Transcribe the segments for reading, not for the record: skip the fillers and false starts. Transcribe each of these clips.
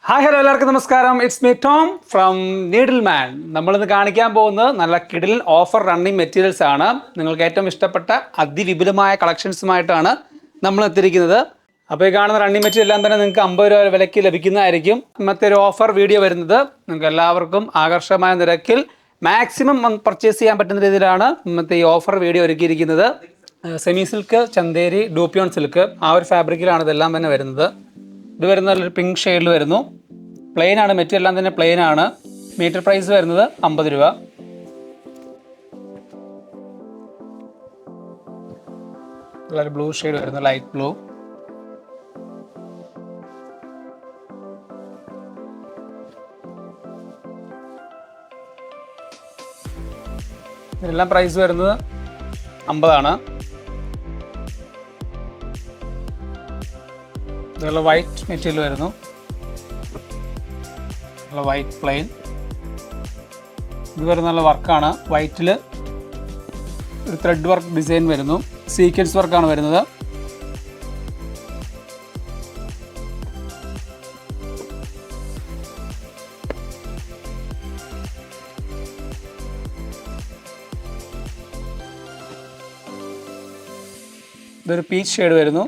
Hi hello എല്ലാവർക്കും നമസ്കാരം. It's me Tom from needle man. നമ്മളിന്ന് കാണിക്കാൻ പോകുന്നത് നല്ല കിഡിൽ ഓഫർ റണ്ണിങ് മെറ്റീരിയൽസ് ആണ്. നിങ്ങൾക്ക് ഏറ്റവും ഇഷ്ടപ്പെട്ട അതിവിപുലമായ കളക്ഷൻസുമായിട്ടാണ് നമ്മൾ എത്തിയിരിക്കുന്നത്. അപ്പോൾ ഈ കാണുന്ന റണ്ണിങ് മെറ്റീരിയൽ എല്ലാം തന്നെ നിങ്ങൾക്ക് 50 രൂപ വിലയ്ക്ക് ലഭിക്കുന്നതായിരിക്കും. ഇന്നത്തെ ഒരു ഓഫർ വീഡിയോ വരുന്നത് നിങ്ങൾക്ക് എല്ലാവർക്കും ആകർഷകമായ നിരക്കിൽ മാക്സിമം പർച്ചേസ് ചെയ്യാൻ പറ്റുന്ന രീതിയിലാണ് ഇന്നത്തെ ഈ ഓഫർ വീഡിയോ ഒരുക്കിയിരിക്കുന്നത്. സെമി സിൽക്ക്, ചന്തേരി, ഡൂപ്പിയോൺ സിൽക്ക് ആ ഒരു ഫാബ്രിക്കിലാണ് ഇതെല്ലാം തന്നെ വരുന്നത്. ഇത് വരുന്ന ഒരു പിങ്ക് ഷെയ്ഡിൽ വരുന്നു. പ്ലെയിൻ ആണ്, മെറ്റീരിയൽ എല്ലാം തന്നെ പ്ലെയിൻ ആണ്. മീറ്റർ പ്രൈസ് വരുന്നത് 50 രൂപ. ഒരു ബ്ലൂ ഷെയ്ഡ് വരുന്നു, ലൈറ്റ് ബ്ലൂ. ഇതിനെല്ലാം പ്രൈസ് വരുന്നത് 50 ആണ്. ഇതുള്ള വൈറ്റ് മെറ്റീരിയൽ വരുന്നു, വൈറ്റ് പ്ലെയിൻ. ഇത് വരുന്ന നല്ല വർക്കാണ്. വൈറ്റിൽ ഒരു ത്രെഡ് വർക്ക് ഡിസൈൻ വരുന്നു, സീക്വൻസ് വർക്കാണ് വരുന്നത്. ഇതൊരു പീച്ച് ഷെയ്ഡ് വരുന്നു.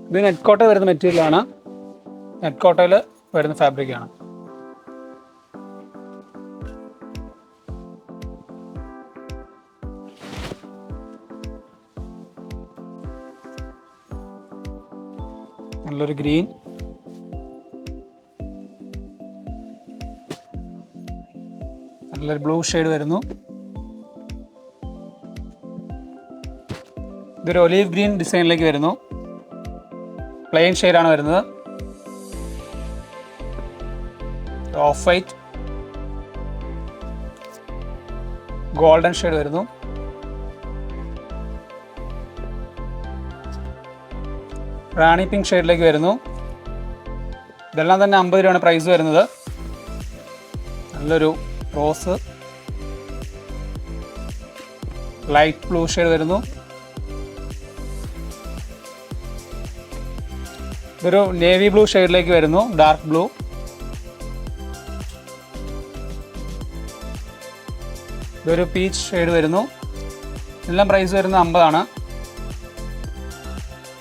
ഇത് നെറ്റ് കോട്ട വരുന്ന മെറ്റീരിയലാണ്, നെറ്റ് കോട്ടയിൽ വരുന്ന ഫാബ്രിക്കാണ്. നല്ലൊരു ഗ്രീൻ, നല്ലൊരു ബ്ലൂ ഷെയ്ഡ് വരുന്നു. ഇതൊരു ഒലീവ് ഗ്രീൻ ഡിസൈനിലേക്ക് വരുന്നു. പ്ലെയിൻ ഷെയ്ഡാണ് വരുന്നത്. ഓഫ് വൈറ്റ്, ഗോൾഡൻ ഷെയ്ഡ് വരുന്നു. റാണി പിങ്ക് ഷെയ്ഡിലേക്ക് വരുന്നു. ഇതെല്ലാം തന്നെ 50 രൂപയാണ് പ്രൈസ് വരുന്നത്. നല്ലൊരു റോസ്, ലൈറ്റ് ബ്ലൂ ഷെയ്ഡ് വരുന്നു. ഇതൊരു നേവി ബ്ലൂ ഷെയ്ഡിലേക്ക് വരുന്നു, ഡാർക്ക് ബ്ലൂ. ഇതൊരു പീച്ച് ഷെയ്ഡ് വരുന്നു. എല്ലാം പ്രൈസ് വരുന്നത് 50 ആണ്.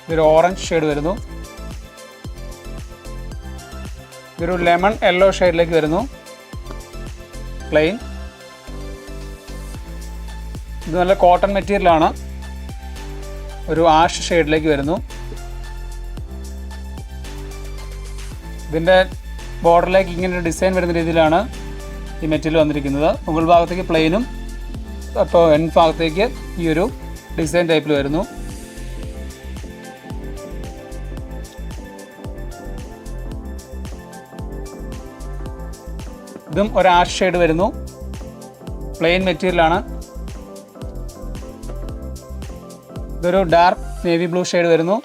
ഇതൊരു ഓറഞ്ച് ഷെയ്ഡ് വരുന്നു. ഇതൊരു ലെമൺ യെല്ലോ ഷെയ്ഡിലേക്ക് വരുന്നു, പ്ലെയിൻ. ഇത് നല്ല കോട്ടൺ മെറ്റീരിയലാണ്. ഒരു ആഷ് ഷെയ്ഡിലേക്ക് വരുന്നു. ഇതിൻ്റെ ബോർഡറിലേക്ക് ഇങ്ങനെ ഡിസൈൻ വരുന്ന രീതിയിലാണ് ഈ മെറ്റീരിയൽ വന്നിരിക്കുന്നത്. മുകൾ ഭാഗത്തേക്ക് പ്ലെയിനും അപ്പോൾ എൻഡ് ഭാഗത്തേക്ക് ഈ ഒരു ഡിസൈൻ ടൈപ്പിൽ വരുന്നു. ഇതും ഒരു ആഷ് ഷെയ്ഡ് വരുന്നു, പ്ലെയിൻ മെറ്റീരിയലാണ്. ഇതൊരു ഡാർക്ക് നേവി ബ്ലൂ ഷെയ്ഡ് വരുന്നു.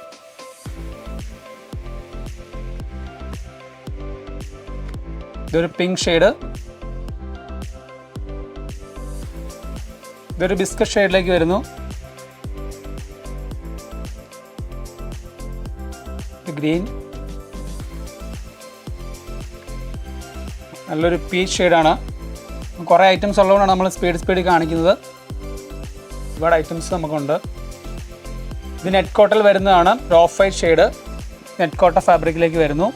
ഇതൊരു പിങ്ക് ഷെയ്ഡ്. ഇതൊരു ബിസ്ക്കറ്റ് ഷെയ്ഡിലേക്ക് വരുന്നു. ഗ്രീൻ, നല്ലൊരു പീച്ച് ഷെയ്ഡാണ്. കുറേ ഐറ്റംസ് ഉള്ളതുകൊണ്ടാണ് നമ്മൾ സ്പീഡ് കാണിക്കുന്നത്. ഒരുപാട് ഐറ്റംസ് നമുക്കുണ്ട്. ഇത് നെറ്റ് കോട്ടയിൽ വരുന്നതാണ്. ഓഫ് വൈറ്റ് ഷെയ്ഡ് നെറ്റ് കോട്ട ഫാബ്രിക്കിലേക്ക് വരുന്നു.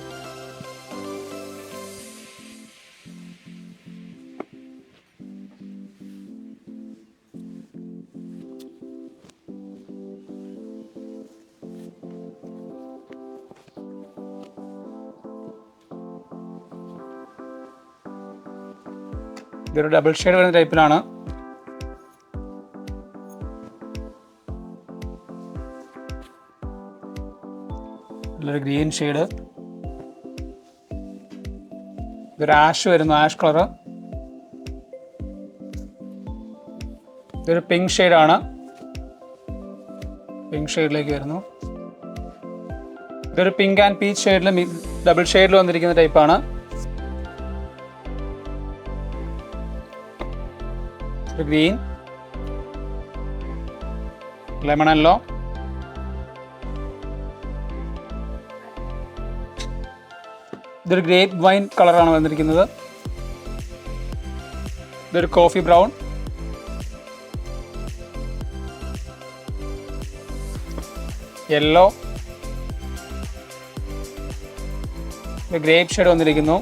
ഇതൊരു ഡബിൾ ഷെയ്ഡ് വരുന്ന ടൈപ്പിലാണ്. നല്ലൊരു ഗ്രീൻ ഷെയ്ഡ്. ഇതൊരു ആഷ് വരുന്നു, ആഷ് കളറ്. ഇതൊരു പിങ്ക് ഷെയ്ഡാണ്, പിങ്ക് ഷെയ്ഡിലേക്ക് വരുന്നു. ഇതൊരു പിങ്ക് ആൻഡ് പീച്ച് ഷെയ്ഡിൽ ഡബിൾ ഷെയ്ഡിൽ വന്നിരിക്കുന്ന ടൈപ്പാണ്. ഗ്രീൻ, ലെമൺ യെല്ലോ, ഇതൊരു ഗ്രേപ്പ് വൈൻ കളറാണ് വന്നിരിക്കുന്നത്. ഇതൊരു coffee brown, yellow, grape shade വന്നിരിക്കുന്നു.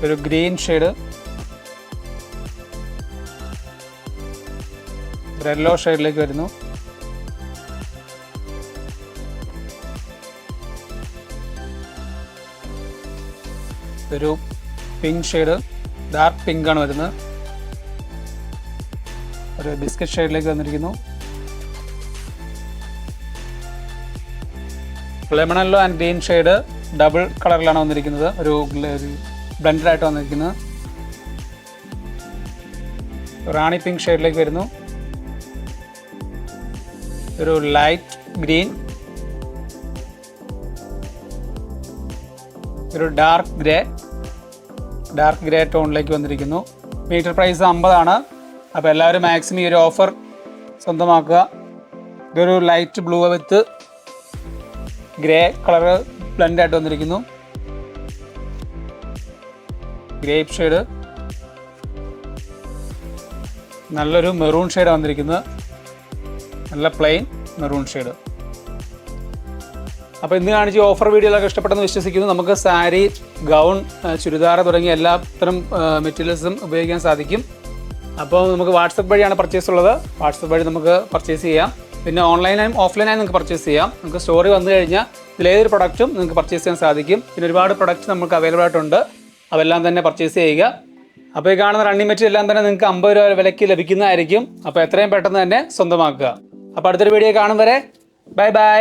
ഒരു ഗ്രീൻ ഷെയ്ഡ്, യെല്ലോ ഷെയ്ഡിലേക്ക് വരുന്നു. ഒരു പിങ്ക് ഷെയ്ഡ്, ഡാർക്ക് പിങ്ക് ആണ് വരുന്നത്. ഒരു ബിസ്ക്കറ്റ് ഷെയ്ഡിലേക്ക് വന്നിരിക്കുന്നു. Lemon yellow and green shade double കളറിലാണ് വന്നിരിക്കുന്നത്. ഒരു ബ്ലെൻഡഡ് ആയിട്ട് വന്നിരിക്കുന്നത്. റാണി പിങ്ക് ഷെയ്ഡിലേക്ക് വരുന്നു. ഒരു ലൈറ്റ് ഗ്രീൻ, ഒരു ഡാർക്ക് ഗ്രേ ടോണിലേക്ക് വന്നിരിക്കുന്നു. മീറ്റർ പ്രൈസ് 50 ആണ്. അപ്പോൾ എല്ലാവരും മാക്സിമം ഈ ഒരു ഓഫർ സ്വന്തമാക്കുക. ഇതൊരു light blue with grey colour ബ്ലെൻഡായിട്ട് വന്നിരിക്കുന്നു. ഗ്രേപ്പ് ഷെയ്ഡ്, നല്ലൊരു മെറൂൺ ഷെയ്ഡ് വന്നിരിക്കുന്നത്. നല്ല പ്ലെയിൻ മെറൂൺ ഷെയ്ഡ്. അപ്പോൾ ഇന്ന് കാണിച്ച ഓഫർ വീഡിയോകളൊക്കെ ഇഷ്ടപ്പെട്ടെന്ന് വിശ്വസിക്കുന്നു. നമുക്ക് സാരി, ഗൗൺ, ചുരിദാർ തുടങ്ങിയ എല്ലാത്തരം മെറ്റീരിയൽസും ഉപയോഗിക്കാൻ സാധിക്കും. അപ്പോൾ നമുക്ക് വാട്സപ്പ് വഴിയാണ് പർച്ചേസ് ഉള്ളത്. വാട്സപ്പ് വഴി നമുക്ക് പർച്ചേസ് ചെയ്യാം. പിന്നെ ഓൺലൈനായും ഓഫ്ലൈനായും നിങ്ങൾക്ക് പർച്ചേസ് ചെയ്യാം. നമുക്ക് സ്റ്റോറി വന്നു കഴിഞ്ഞാൽ ഇതിലേതൊരു പ്രൊഡക്റ്റും നിങ്ങൾക്ക് പർച്ചേസ് ചെയ്യാൻ സാധിക്കും. പിന്നെ ഒരുപാട് പ്രൊഡക്റ്റ്സ് നമുക്ക് അവൈലബിൾ ആയിട്ടുണ്ട്. അതെല്ലാം തന്നെ പർച്ചേസ് ചെയ്യുക. അപ്പോൾ ഈ കാണുന്ന റണ്ണിങ് മെറ്റീരിയൽ എല്ലാം തന്നെ നിങ്ങൾക്ക് 50 രൂപ വിലയ്ക്ക് ലഭിക്കുന്നതായിരിക്കും. അപ്പോൾ എത്രയും പെട്ടെന്ന് തന്നെ സ്വന്തമാക്കുക. അപ്പോൾ അടുത്തൊരു വീഡിയോ കാണും വരെ ബൈ ബൈ.